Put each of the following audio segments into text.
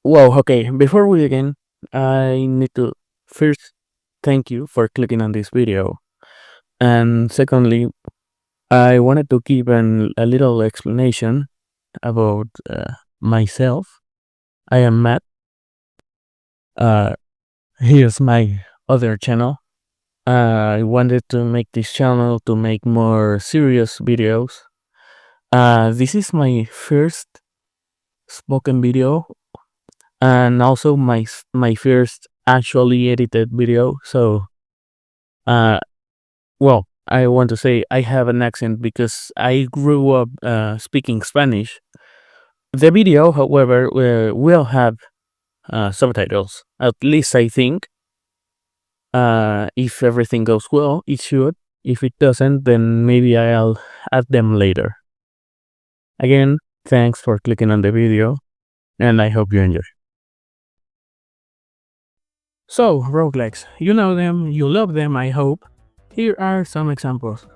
Whoa, okay, before we begin, I need to first thank you for clicking on this video. And secondly, I wanted to give a little explanation about myself. I am Matt. Uh, Here's my other channel. I wanted to make this channel to make more serious videos. This is my first spoken video and also my first actually edited video. So, uh, well, I want to say I have an accent because I grew up speaking Spanish. The video, however, will have subtitles. At least I think. If everything goes well, it should. If it doesn't, then maybe I'll add them later. Again, thanks for clicking on the video, and I hope you enjoy. So, roguelikes, you know them, you love them, I hope. Here are some examples.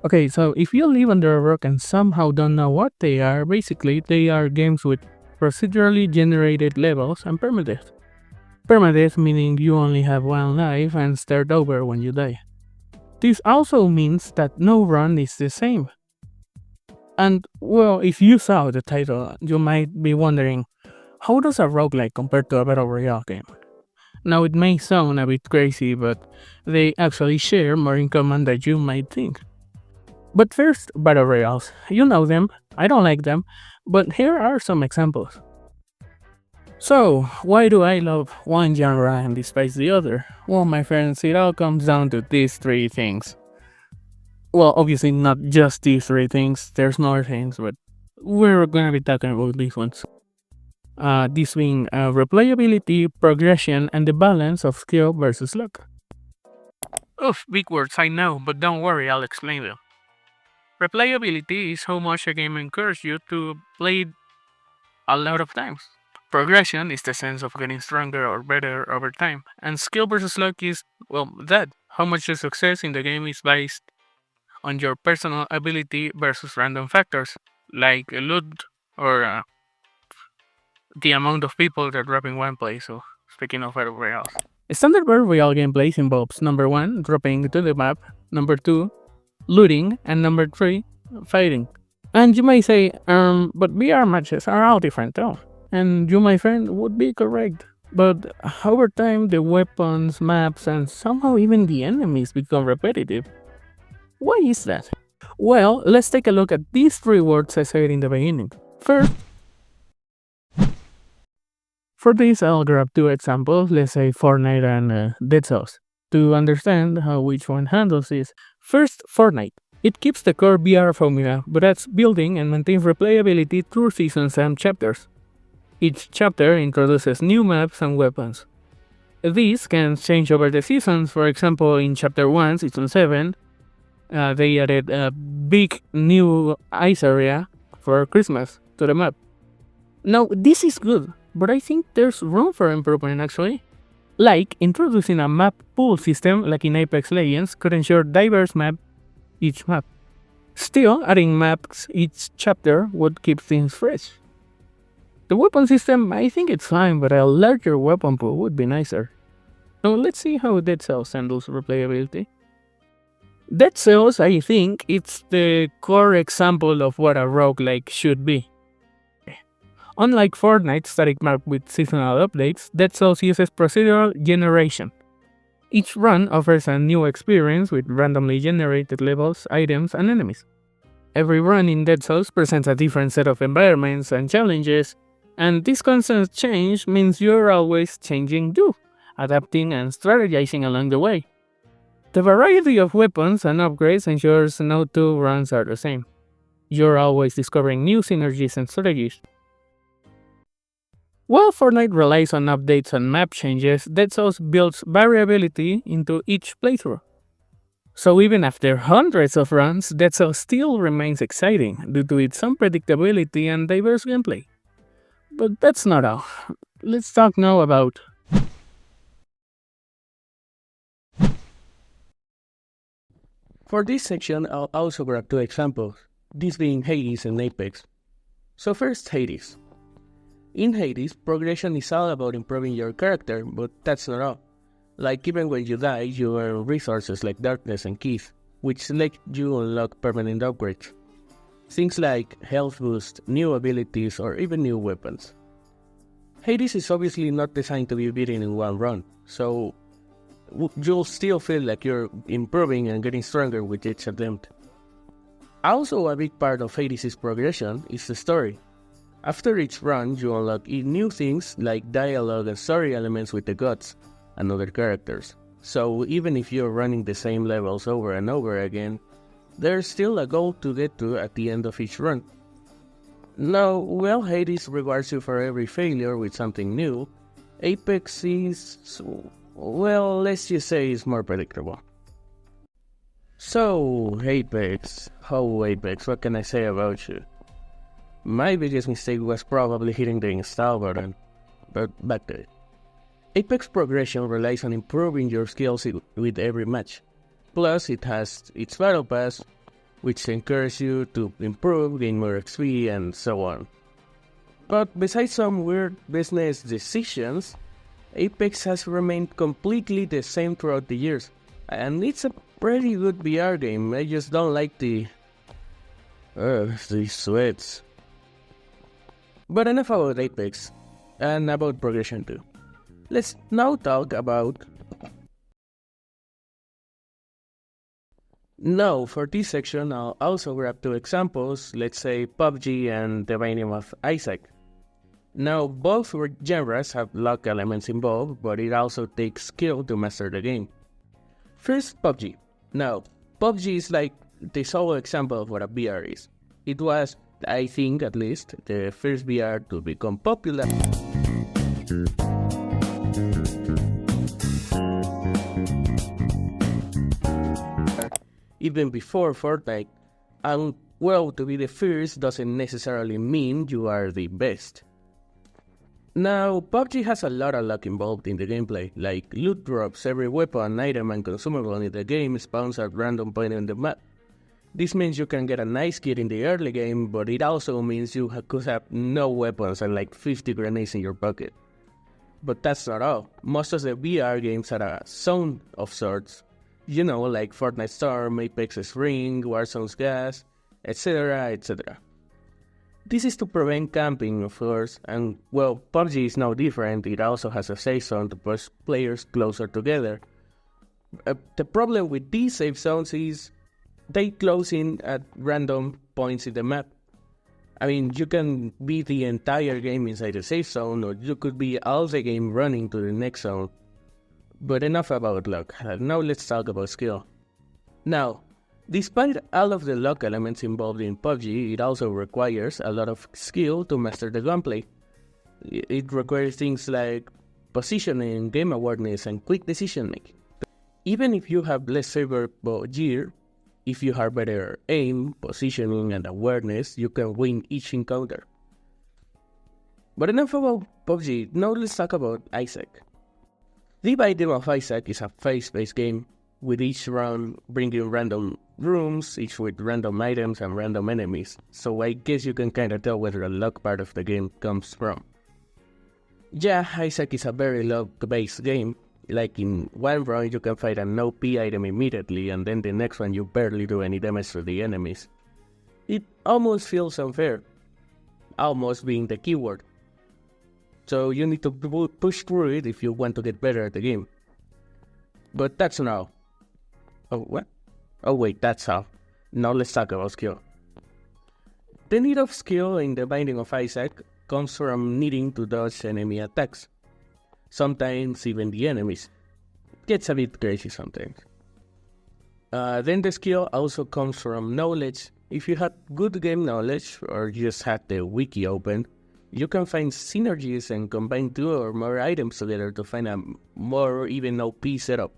Okay, so if you live under a rock and somehow don't know what they are, basically they are games with procedurally generated levels and permadeath. Permadeath meaning you only have one life and start over when you die. This also means that no run is the same. And well, if you saw the title, you might be wondering, how does a roguelike compare to a battle royale game? Now it may sound a bit crazy, but they actually share more in common than you might think. But first, battle royales. You know them, I don't like them, but here are some examples. So, why do I love one genre and despise the other? Well, my friends, it all comes down to these three things. Well, obviously not just these three things, there's more things, but we're gonna be talking about these ones. This being replayability, progression, and the balance of skill versus luck. Oof, big words, I know, but don't worry, I'll explain them. Replayability is how much a game encourages you to play it a lot of times. Progression is the sense of getting stronger or better over time, and skill versus luck is, well, that, how much the success in the game is based on your personal ability versus random factors, like loot or the amount of people that drop in one place. So, speaking of battle royales. Standard battle royale gameplay involves number 1, dropping to the map, number 2, looting, and number 3, fighting. And you may say, but VR matches are all different though. And you, my friend, would be correct. But over time, the weapons, maps, and somehow even the enemies become repetitive. Why is that? Well, let's take a look at these three words I said in the beginning. First, for this, I'll grab two examples, let's say Fortnite and Dead Cells, to understand how each one handles this. First, Fortnite. It keeps the core VR formula, but adds building and maintains replayability through seasons and chapters. Each chapter introduces new maps and weapons. These can change over the seasons. For example, in Chapter 1, Season 7, they added a big new ice area for Christmas to the map. Now, this is good, but I think there's room for improvement actually. Like, introducing a map pool system like in Apex Legends could ensure diverse map each map. Still, adding maps each chapter would keep things fresh. The weapon system, I think it's fine, but a larger weapon pool would be nicer. So let's see how Dead Cells handles replayability. Dead Cells, I think, it's the core example of what a roguelike should be. Unlike Fortnite's static map with seasonal updates, Dead Cells uses procedural generation. Each run offers a new experience with randomly generated levels, items, and enemies. Every run in Dead Cells presents a different set of environments and challenges, and this constant change means you're always changing too, adapting and strategizing along the way. The variety of weapons and upgrades ensures no two runs are the same. You're always discovering new synergies and strategies. While Fortnite relies on updates and map changes, Dead Cells builds variability into each playthrough. So even after hundreds of runs, Dead Cells still remains exciting due to its unpredictability and diverse gameplay. But that's not all. Let's talk now about For this section, I'll also grab two examples, this being Hades and Apex. So first, Hades. In Hades, progression is all about improving your character, but that's not all. Like even when you die, you earn resources like darkness and keys, which let you unlock permanent upgrades. Things like health boost, new abilities, or even new weapons. Hades is obviously not designed to be beaten in one run, so you'll still feel like you're improving and getting stronger with each attempt. Also, a big part of Hades' progression is the story. After each run, you unlock new things like dialogue and story elements with the gods and other characters. So even if you're running the same levels over and over again, there's still a goal to get to at the end of each run. Now, while Hades rewards you for every failure with something new, Apex is, well, let's just say it's more predictable. So, Apex, what can I say about you? My biggest mistake was probably hitting the install button, but back to it. Apex progression relies on improving your skills with every match. Plus, it has its battle pass, which encourages you to improve, gain more XP, and so on. But besides some weird business decisions, Apex has remained completely the same throughout the years, and it's a pretty good VR game. I just don't like these sweats. But enough about Apex, and about progression too. Let's now talk about... Now, for this section, I'll also grab two examples, let's say PUBG and The Binding of Isaac. Now, both genres have luck elements involved, but it also takes skill to master the game. First, PUBG. Now, PUBG is like the sole example of what a VR is. It was, I think at least, the first VR to become popular. Even before Fortnite, and well, to be the first doesn't necessarily mean you are the best. Now, PUBG has a lot of luck involved in the gameplay, like loot drops. Every weapon, item, and consumable in the game spawns at random point on the map. This means you can get a nice kit in the early game, but it also means you could have no weapons and like 50 grenades in your pocket. But that's not all. Most of the VR games are a zone of sorts. You know, like Fortnite Storm, Apex's Ring, Warzone's Gas, etc, etc. This is to prevent camping, of course, and well, PUBG is no different. It also has a safe zone to push players closer together. The problem with these safe zones is they close in at random points in the map. I mean, you can be the entire game inside the safe zone, or you could be all the game running to the next zone. But enough about luck, now let's talk about skill. Now, despite all of the luck elements involved in PUBG, it also requires a lot of skill to master the gunplay. It requires things like positioning, game awareness, and quick decision making. Even if you have less favorable gear, if you have better aim, positioning, and awareness, you can win each encounter. But enough about PUBG, now let's talk about Isaac. The Binding of Isaac is a phase-based game, with each round bringing random rooms, each with random items and random enemies, so I guess you can kinda tell where the luck part of the game comes from. Yeah, Isaac is a very luck-based game. Like in one round you can find an OP item immediately, and then the next one you barely do any damage to the enemies. It almost feels unfair. Almost being the keyword. So you need to push through it if you want to get better at the game. But that's not all. Oh, what? Oh wait, that's all. Now let's talk about skill. The need of skill in The Binding of Isaac comes from needing to dodge enemy attacks. Sometimes even the enemies. It gets a bit crazy sometimes. Then the skill also comes from knowledge. If you had good game knowledge, or just had the wiki open, you can find synergies and combine 2 or more items together to find a more even OP setup.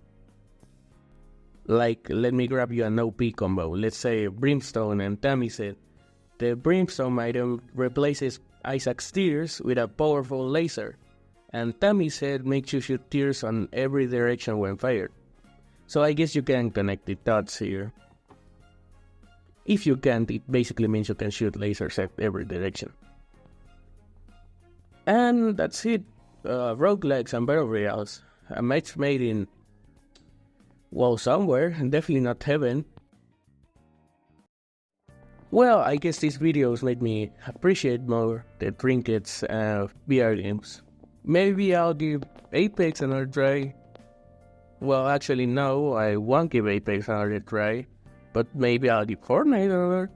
Like, let me grab you an OP combo. Let's say Brimstone and Tamised. The Brimstone item replaces Isaac's tears with a powerful laser, and Tamised makes you shoot tears on every direction when fired. So I guess you can connect the dots here. If you can't, it basically means you can shoot lasers at every direction. And that's it. Roguelikes and battle royales. A match made in, well, somewhere, definitely not heaven. Well, I guess these videos made me appreciate more the trinkets of VR games. Maybe I'll give Apex another try. Well, actually, no, I won't give Apex another try. But maybe I'll give Fortnite another.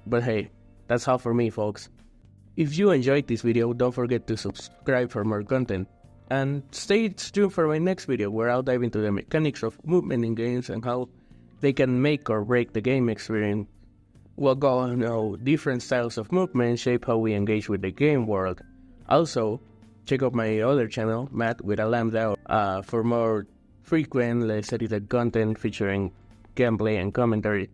But hey, that's all for me, folks. If you enjoyed this video, don't forget to subscribe for more content. And stay tuned for my next video where I'll dive into the mechanics of movement in games and how they can make or break the game experience. We'll go on how different styles of movement shape how we engage with the game world. Also, check out my other channel, Matt with a Lambda, for more frequent, less edited content featuring gameplay and commentary.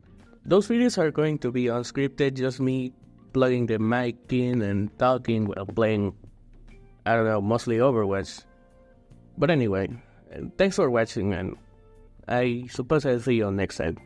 Those videos are going to be unscripted, just me plugging the mic in and talking while playing, I don't know, mostly Overwatch. But anyway, thanks for watching, and I suppose I'll see you next time.